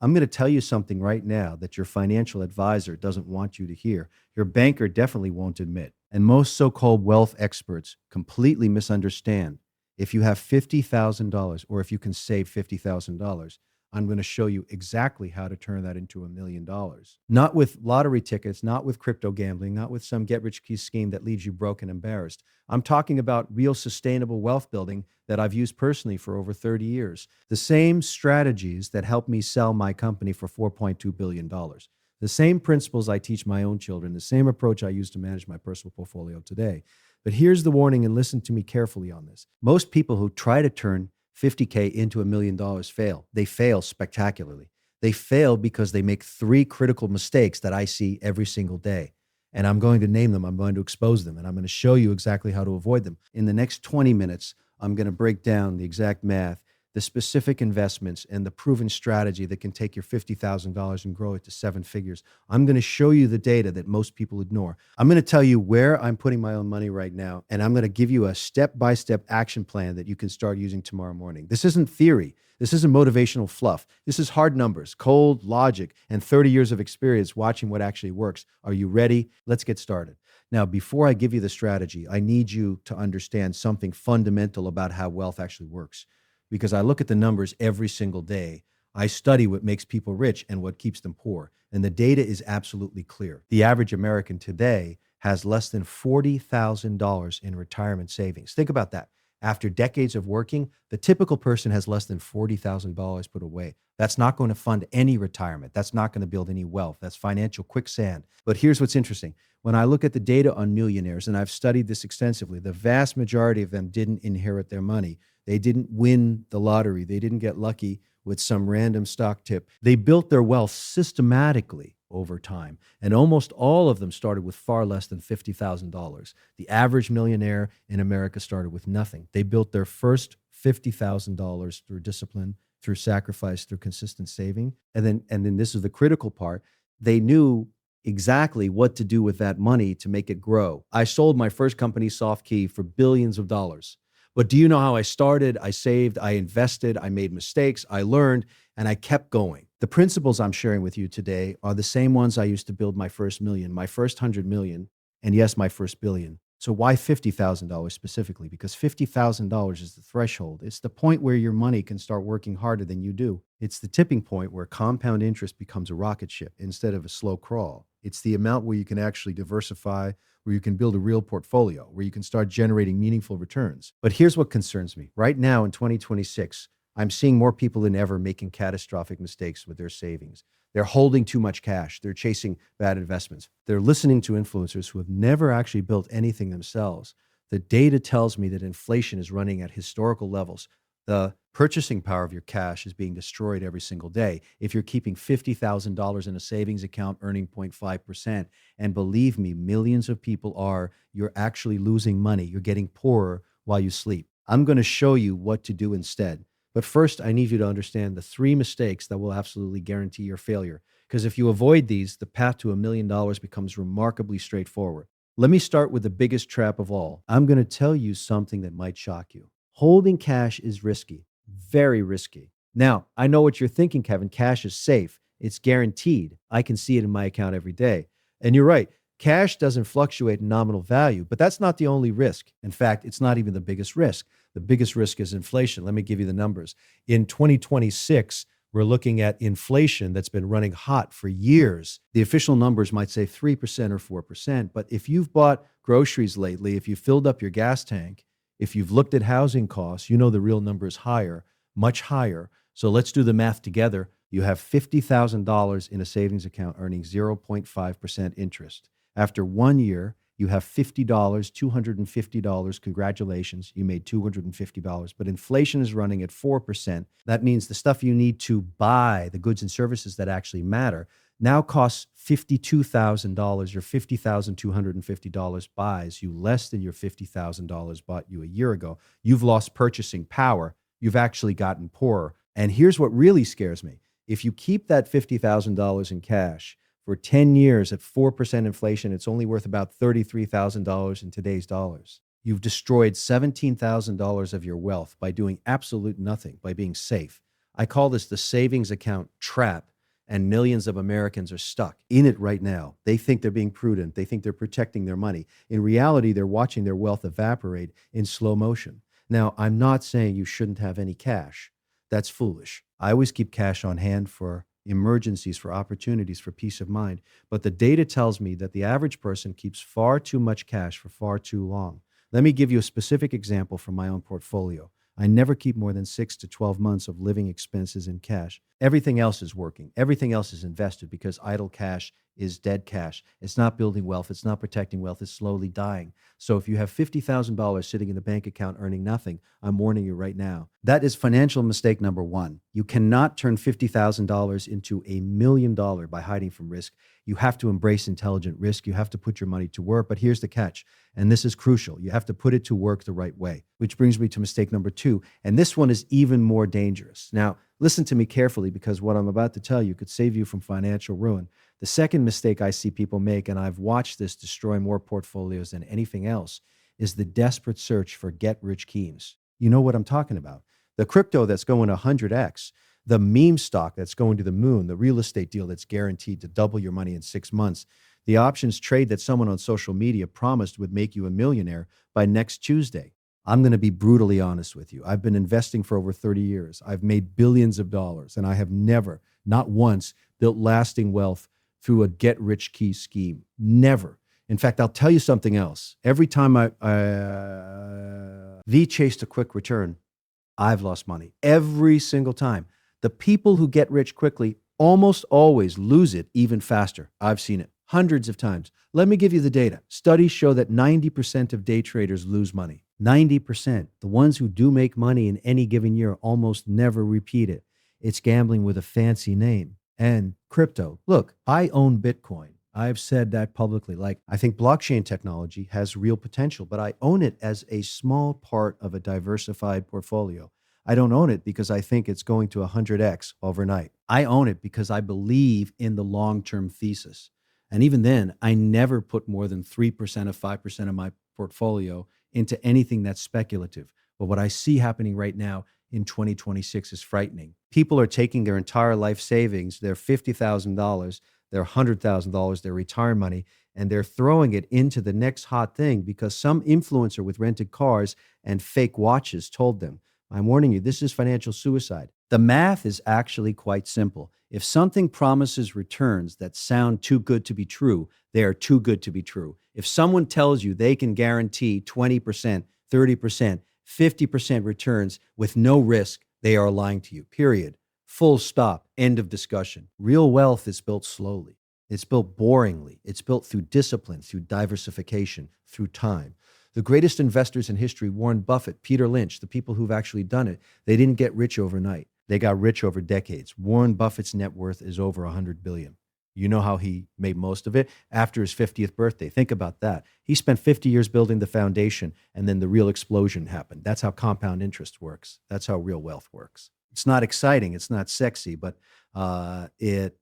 I'm going to tell you something right now that your financial advisor doesn't want you to hear. Your banker definitely won't admit. And most so called wealth experts completely misunderstand. If you have $50,000 or if you can save $50,000, I'm going to show you exactly how to turn that into $1 million. Not with lottery tickets, not with crypto gambling, not with some get rich scheme that leaves you broke and embarrassed. I'm talking about real sustainable wealth building that I've used personally for over 30 years. The same strategies that helped me sell my company for $4.2 billion. The same principles I teach my own children, the same approach I use to manage my personal portfolio today. But here's the warning, and listen to me carefully on this. Most people who try to turn 50K into $1 million fail. They fail spectacularly. They fail because they make three critical mistakes that I see every single day. And I'm going to name them, I'm going to expose them, and I'm going to show you exactly how to avoid them. In the next 20 minutes, I'm going to break down the exact math, the specific investments, and the proven strategy that can take your $50,000 and grow it to seven figures. I'm going to show you the data that most people ignore. I'm going to tell you where I'm putting my own money right now, and I'm going to give you a step-by-step action plan that you can start using tomorrow morning. This isn't theory. This isn't motivational fluff. This is hard numbers, cold logic, and 30 years of experience watching what actually works. Are you ready? Let's get started. Now, before I give you the strategy, I need you to understand something fundamental about how wealth actually works. Because I look at the numbers every single day. I study what makes people rich and what keeps them poor. And the data is absolutely clear. The average American today has less than $40,000 in retirement savings. Think about that. After decades of working, the typical person has less than $40,000 put away. That's not going to fund any retirement. That's not going to build any wealth. That's financial quicksand. But here's what's interesting. When I look at the data on millionaires, and I've studied this extensively, the vast majority of them didn't inherit their money. They didn't win the lottery. They didn't get lucky with some random stock tip. They built their wealth systematically over time. And almost all of them started with far less than $50,000. The average millionaire in America started with nothing. They built their first $50,000 through discipline, through sacrifice, through consistent saving. And then this is the critical part. They knew exactly what to do with that money to make it grow. I sold my first company, SoftKey, for billions of dollars. But do you know how I started? I saved, I invested, I made mistakes, I learned, and I kept going. The principles I'm sharing with you today are the same ones I used to build my first million, my first 100 million, and yes, my first billion. So why $50,000 specifically? Because $50,000 is the threshold. It's the point where your money can start working harder than you do. It's the tipping point where compound interest becomes a rocket ship instead of a slow crawl. It's the amount where you can actually diversify, where you can build a real portfolio, where you can start generating meaningful returns. But here's what concerns me. Right now in 2026, I'm seeing more people than ever making catastrophic mistakes with their savings. They're holding too much cash. They're chasing bad investments. They're listening to influencers who have never actually built anything themselves. The data tells me that inflation is running at historical levels. The purchasing power of your cash is being destroyed every single day. If you're keeping $50,000 in a savings account earning 0.5%, and believe me, millions of people are, you're actually losing money. You're getting poorer while you sleep. I'm going to show you what to do instead. But first, I need you to understand the three mistakes that will absolutely guarantee your failure. Because if you avoid these, the path to $1 million becomes remarkably straightforward. Let me start with the biggest trap of all. I'm going to tell you something that might shock you. Holding cash is risky, very risky. Now, I know what you're thinking, Kevin. Cash is safe. It's guaranteed. I can see it in my account every day. And you're right. Cash doesn't fluctuate in nominal value, but that's not the only risk. In fact, it's not even the biggest risk. The biggest risk is inflation. Let me give you the numbers. In 2026, we're looking at inflation that's been running hot for years. The official numbers might say 3% or 4%, but if you've bought groceries lately, if you filled up your gas tank, if you've looked at housing costs, you know the real number is higher, much higher. So let's do the math together. You have $50,000 in a savings account earning 0.5% interest. After 1 year, you have $50, $250. Congratulations, you made $250. But inflation is running at 4%. That means the stuff you need to buy, the goods and services that actually matter, now costs $52,000. Your $50,250 buys you less than your $50,000 bought you a year ago. You've lost purchasing power. You've actually gotten poorer. And here's what really scares me. If you keep that $50,000 in cash for 10 years at 4% inflation, it's only worth about $33,000 in today's dollars. You've destroyed $17,000 of your wealth by doing absolute nothing, by being safe. I call this the savings account trap, and millions of Americans are stuck in it right now. They think they're being prudent. They think they're protecting their money. In reality, they're watching their wealth evaporate in slow motion. Now, I'm not saying you shouldn't have any cash. That's foolish. I always keep cash on hand for emergencies, for opportunities, for peace of mind. But the data tells me that the average person keeps far too much cash for far too long. Let me give you a specific example from my own portfolio. I never keep more than 6 to 12 months of living expenses in cash. Everything else is working. Everything else is invested because idle cash is dead cash. It's not building wealth. It's not protecting wealth. It's slowly dying. So if you have $50,000 sitting in the bank account earning nothing, I'm warning you right now. That is financial mistake number one. You cannot turn $50,000 into $1,000,000 by hiding from risk. You have to embrace intelligent risk. You have to put your money to work. But here's the catch, and this is crucial. You have to put it to work the right way, which brings me to mistake number two. And this one is even more dangerous. Now, listen to me carefully because what I'm about to tell you could save you from financial ruin. The second mistake I see people make, and I've watched this destroy more portfolios than anything else, is the desperate search for get-rich schemes. You know what I'm talking about. The crypto that's going 100x, the meme stock that's going to the moon, the real estate deal that's guaranteed to double your money in 6 months, the options trade that someone on social media promised would make you a millionaire by next Tuesday. I'm going to be brutally honest with you. I've been investing for over 30 years. I've made billions of dollars, and I have never, not once, built lasting wealth through a get-rich-key scheme. Never. In fact, I'll tell you something else. Every time I chased a quick return, I've lost money. Every single time. The people who get rich quickly almost always lose it even faster. I've seen it hundreds of times. Let me give you the data. Studies show that 90% of day traders lose money. 90%. The ones who do make money in any given year almost never repeat it. It's gambling with a fancy name. And crypto. Look, I own Bitcoin. I've said that publicly. Like, I think blockchain technology has real potential, but I own it as a small part of a diversified portfolio. I don't own it because I think it's going to 100x overnight. I own it because I believe in the long-term thesis. And even then, I never put more than 3% of 5% of my portfolio into anything that's speculative. But what I see happening right now in 2026 is frightening. People are taking their entire life savings, their $50,000, their $100,000, their retirement money, and they're throwing it into the next hot thing because some influencer with rented cars and fake watches told them. I'm warning you, this is financial suicide. The math is actually quite simple. If something promises returns that sound too good to be true, they are too good to be true. If someone tells you they can guarantee 20%, 30%, 50% returns with no risk, they are lying to you, period. Full stop. End of discussion. Real wealth is built slowly. It's built boringly. It's built through discipline, through diversification, through time. The greatest investors in history, Warren Buffett, Peter Lynch, the people who've actually done it, they didn't get rich overnight. They got rich over decades. Warren Buffett's net worth is over 100 billion. You know how he made most of it? After his 50th birthday. Think about that. He spent 50 years building the foundation, and then the real explosion happened. That's how compound interest works. That's how real wealth works. It's not exciting. It's not sexy, but it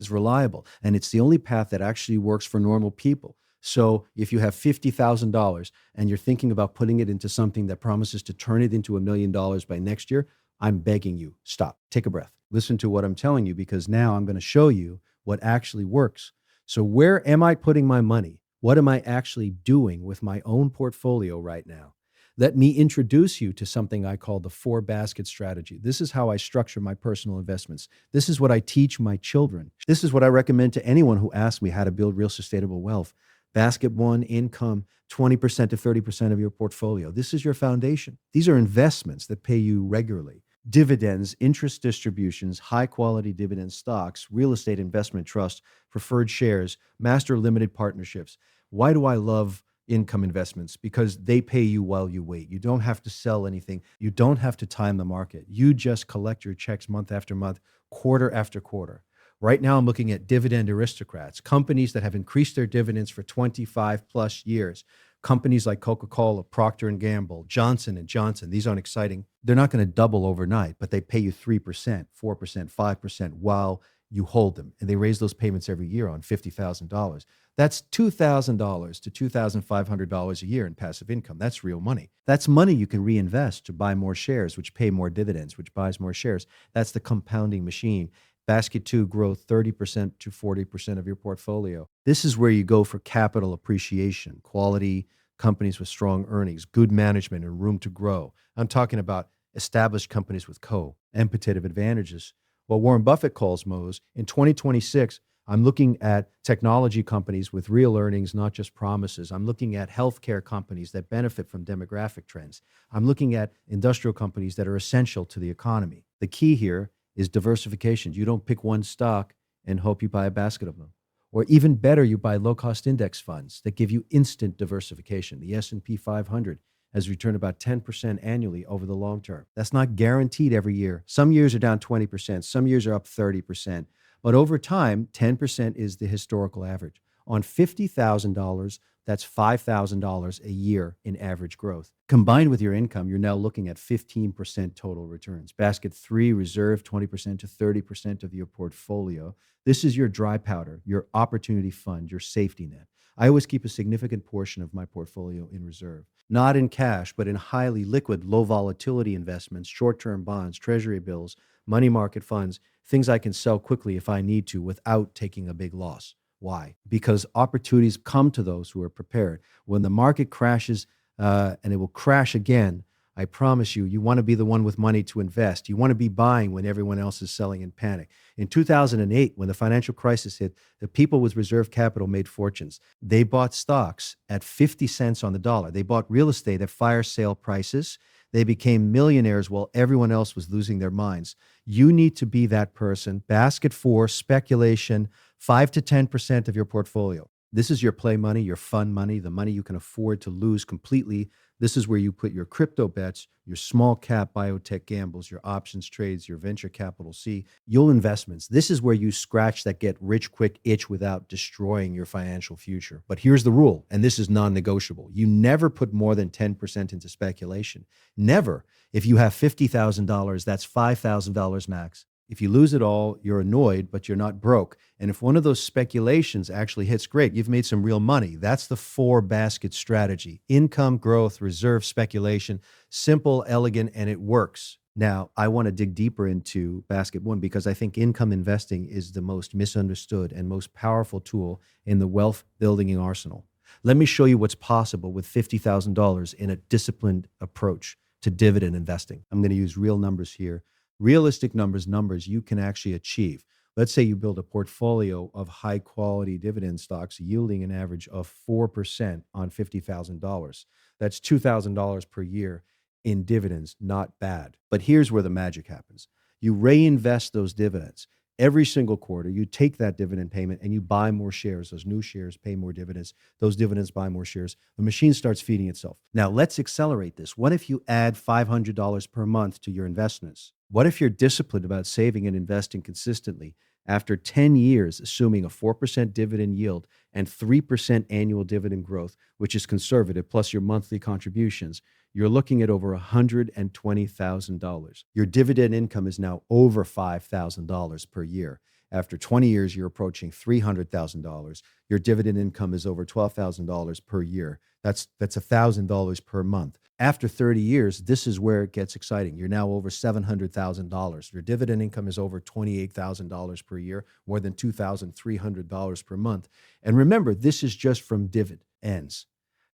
is reliable. And it's the only path that actually works for normal people. So if you have $50,000 and you're thinking about putting it into something that promises to turn it into $1,000,000 by next year, I'm begging you, stop, take a breath. Listen to what I'm telling you, because now I'm going to show you what actually works. So where am I putting my money? What am I actually doing with my own portfolio right now? Let me introduce you to something I call the 4-basket strategy. This is how I structure my personal investments. This is what I teach my children. This is what I recommend to anyone who asks me how to build real sustainable wealth. Basket one, income, 20% to 30% of your portfolio. This is your foundation. These are investments that pay you regularly. Dividends, interest distributions, high-quality dividend stocks, real estate investment trust, preferred shares, master limited partnerships. Why do I love income investments? Because they pay you while you wait. You don't have to sell anything. You don't have to time the market. You just collect your checks month after month, quarter after quarter. Right now, I'm looking at dividend aristocrats, companies that have increased their dividends for 25 plus years. Companies like Coca-Cola, Procter & Gamble, Johnson & Johnson. These aren't exciting. They're not going to double overnight, but they pay you 3%, 4%, 5% while you hold them. And they raise those payments every year on $50,000. That's $2,000 to $2,500 a year in passive income. That's real money. That's money you can reinvest to buy more shares, which pay more dividends, which buys more shares. That's the compounding machine. Basket two, grow 30% to 40% of your portfolio. This is where you go for capital appreciation, quality companies with strong earnings, good management, and room to grow. I'm talking about established companies with competitive advantages. What Warren Buffett calls Mo's, in 2026, I'm looking at technology companies with real earnings, not just promises. I'm looking at healthcare companies that benefit from demographic trends. I'm looking at industrial companies that are essential to the economy. The key here is diversification. You don't pick one stock and hope you buy a basket of them. Or even better, you buy low-cost index funds that give you instant diversification. The S&P 500 has returned about 10% annually over the long term. That's not guaranteed every year. Some years are down 20%, some years are up 30%. But over time, 10% is the historical average. On $50,000, that's $5,000 a year in average growth. Combined with your income, you're now looking at 15% total returns. Basket three, reserve 20% to 30% of your portfolio. This is your dry powder, your opportunity fund, your safety net. I always keep a significant portion of my portfolio in reserve, not in cash, but in highly liquid, low volatility investments, short-term bonds, treasury bills, money market funds, things I can sell quickly if I need to without taking a big loss. Why? Because opportunities come to those who are prepared. When the market crashes, and it will crash again, I promise you, you want to be the one with money to invest. You want to be buying when everyone else is selling in panic. In 2008, when the financial crisis hit, the people with reserve capital made fortunes. They bought stocks at 50 cents on the dollar. They bought real estate at fire sale prices. They became millionaires while everyone else was losing their minds. You need to be that person. Basket four, speculation, 5 to 10% of your portfolio. This is your play money, your fun money, the money you can afford to lose completely. This is where you put your crypto bets, your small cap biotech gambles, your options trades, your venture capital C, your investments. This is where you scratch that get rich quick itch without destroying your financial future. But here's the rule, and this is non-negotiable. You never put more than 10% into speculation. Never. If you have $50,000, that's $5,000 max. If you lose it all, you're annoyed, but you're not broke. And if one of those speculations actually hits, great, you've made some real money. That's the four basket strategy: income, growth, reserve, speculation. Simple, elegant, and it works. Now, I want to dig deeper into basket one because I think income investing is the most misunderstood and most powerful tool in the wealth building arsenal. Let me show you what's possible with $50,000 in a disciplined approach to dividend investing. I'm going to use real numbers here. Realistic numbers you can actually achieve. Let's say you build a portfolio of high quality dividend stocks yielding an average of 4% on $50,000. That's $2,000 per year in dividends. Not bad. But here's where the magic happens. You reinvest those dividends. Every single quarter, you take that dividend payment and you buy more shares. Those new shares pay more dividends. Those dividends buy more shares. The machine starts feeding itself. Now, let's accelerate this. What if you add $500 per month to your investments? What if you're disciplined about saving and investing consistently? After 10 years, assuming a 4% dividend yield and 3% annual dividend growth, which is conservative, plus your monthly contributions, you're looking at over $120,000. Your dividend income is now over $5,000 per year. After 20 years, you're approaching $300,000. Your dividend income is over $12,000 per year. That's $1,000 per month. After 30 years, this is where it gets exciting. You're now over $700,000. Your dividend income is over $28,000 per year, more than $2,300 per month. And remember, this is just from dividends.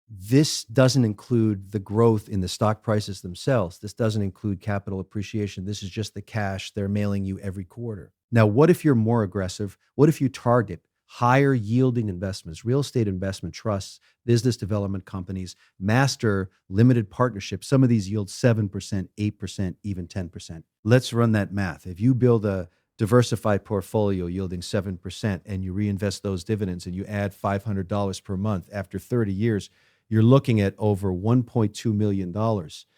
This doesn't include the growth in the stock prices themselves. This doesn't include capital appreciation. This is just the cash they're mailing you every quarter. Now, what if you're more aggressive? What if you target higher yielding investments, real estate investment trusts, business development companies, master limited partnerships? Some of these yield 7%, 8%, even 10%. Let's run that math. If you build a diversified portfolio yielding 7% and you reinvest those dividends and you add $500 per month after 30 years, you're looking at over $1.2 million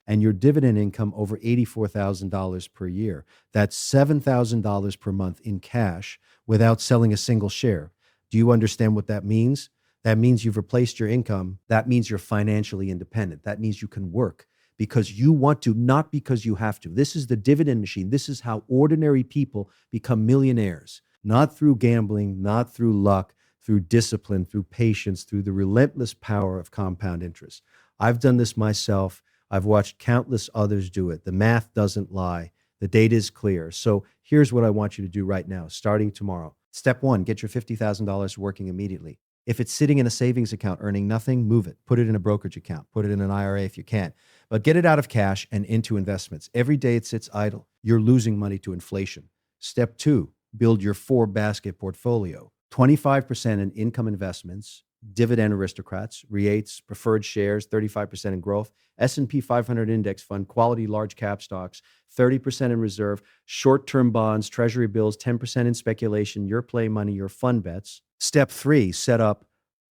and your dividend income over $84,000 per year. That's $7,000 per month in cash without selling a single share. Do you understand what that means? That means you've replaced your income. That means you're financially independent. That means you can work because you want to, not because you have to. This is the dividend machine. This is how ordinary people become millionaires. not through gambling, not through luck, through discipline, through patience, through the relentless power of compound interest. I've done this myself. I've watched countless others do it. The math doesn't lie. The data is clear. So here's what I want you to do right now, starting tomorrow. Step one, get your $50,000 working immediately. If it's sitting in a savings account earning nothing, move it. Put it in a brokerage account. Put it in an IRA if you can. But get it out of cash and into investments. Every day it sits idle, you're losing money to inflation. Step two, build your four basket portfolio. 25% in income investments, dividend aristocrats, REITs, preferred shares, 35% in growth, S&P 500 index fund, quality large cap stocks, 30% in reserve, short-term bonds, treasury bills, 10% in speculation, your play money, your fun bets. Step three, set up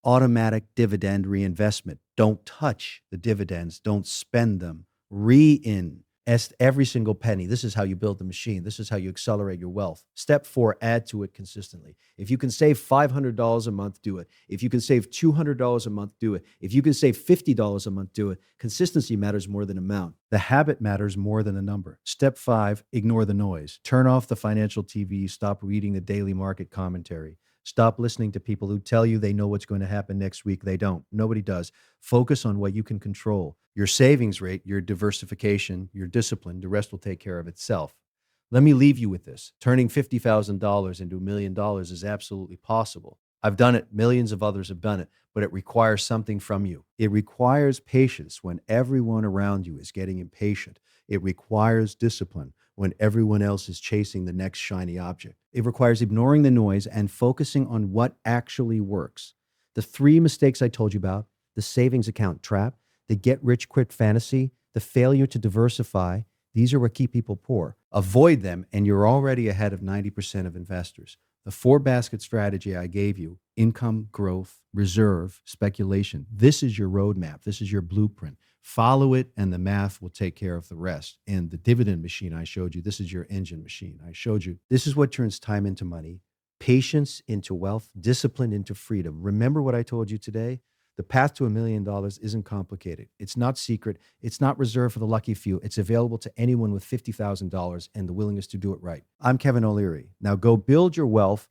automatic dividend reinvestment. Don't touch the dividends. Don't spend them. Reinvest every single penny. This is how you build the machine. This is how you accelerate your wealth. Step four, add to it consistently. If you can save $500 a month, do it. If you can save $200 a month, do it. If you can save $50 a month, do it. Consistency matters more than amount. The habit matters more than a number. Step five, ignore the noise. Turn off the financial TV. Stop reading the daily market commentary. Stop listening to people who tell you they know what's going to happen next week. They don't. Nobody does. Focus on what you can control. Your savings rate, your diversification, your discipline. The rest will take care of itself. Let me leave you with this. Turning $50,000 into $1,000,000 is absolutely possible. I've done it. Millions of others have done it, but it requires something from you. It requires patience when everyone around you is getting impatient. It requires discipline when everyone else is chasing the next shiny object. It requires ignoring the noise and focusing on what actually works. The three mistakes I told you about, the savings account trap, the get rich quick fantasy, the failure to diversify, these are what keep people poor. Avoid them, and you're already ahead of 90% of investors. The four basket strategy I gave you, income, growth, reserve, speculation, this is your roadmap. This is your blueprint. Follow it, and the math will take care of the rest. And the dividend machine I showed you, this is your engine machine. I showed you, this is what turns time into money, patience into wealth, discipline into freedom. Remember what I told you today? The path to $1,000,000 isn't complicated. It's not secret. It's not reserved for the lucky few. It's available to anyone with $50,000 and the willingness to do it right. I'm Kevin O'Leary. Now go build your wealth,